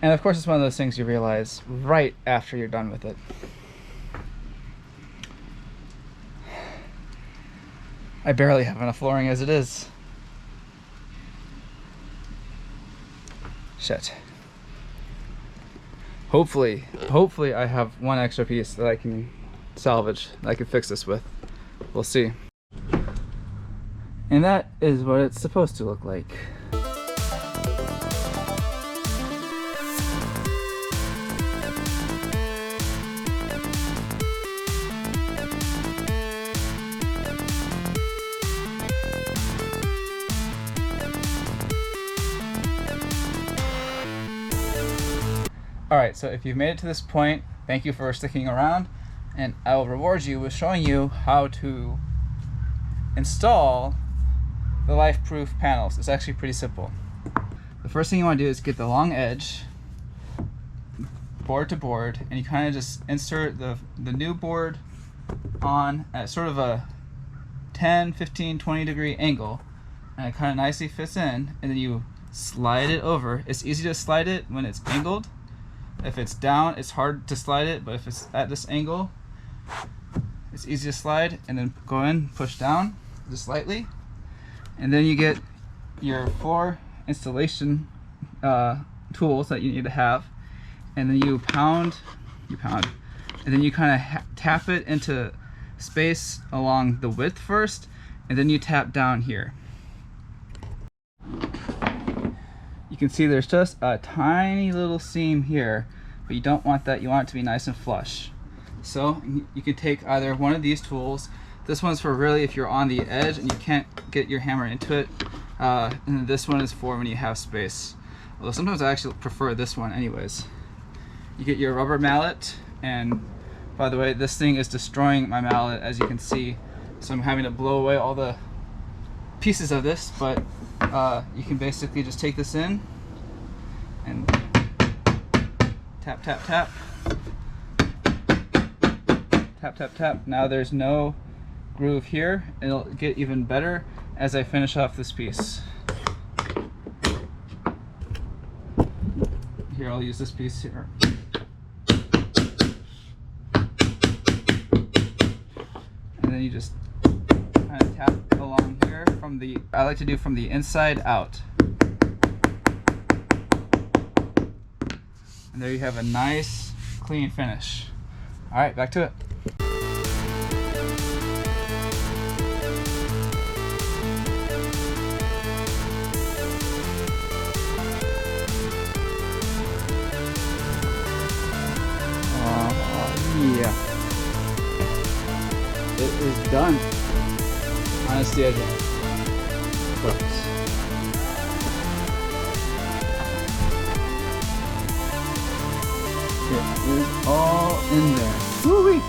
And of course it's one of those things you realize right after you're done with it. I barely have enough flooring as it is. Shit. Hopefully I have one extra piece that I can salvage, that I can fix this with. We'll see. And that is what it's supposed to look like. Alright, so if you've made it to this point, thank you for sticking around, and I will reward you with showing you how to install the life-proof panels. It's actually pretty simple. The first thing you want to do is get the long edge, board to board, and you kind of just insert the new board on at sort of a 10, 15, 20 degree angle, and it kind of nicely fits in, and then you slide it over. It's easy to slide it when it's angled. If it's down, it's hard to slide it, but if it's at this angle, it's easy to slide, and then go in, push down just slightly, and then you get your floor installation tools that you need to have, and then you pound, and then you kind of tap it into space along the width first, and then you tap down here. You can see there's just a tiny little seam here, but you don't want that. You want it to be nice and flush. So you can take either one of these tools. This one's for really if you're on the edge and you can't get your hammer into it. And then this one is for when you have space. Although sometimes I actually prefer this one anyways. You get your rubber mallet, and by the way, this thing is destroying my mallet, as you can see. So I'm having to blow away all the pieces of this, but you can basically just take this in and tap, tap, tap, tap, tap, tap. Now there's no groove here. It'll get even better as I finish off this piece. Here, I'll use this piece here. And then you just kind of tap along here from the, I like to do from the inside out. And there you have a nice clean finish. All right, back to it. Yeah. It is done. Honest edging. Close. It is all in there. Woo-wee!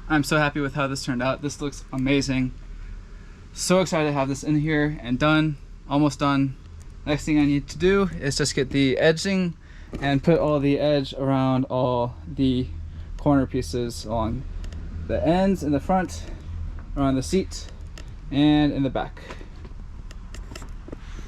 I'm so happy with how this turned out. This looks amazing. So excited to have this in here and done. Almost done. Next thing I need to do is just get the edging and put all the edge around all the corner pieces along the ends in the front, around the seat, and in the back.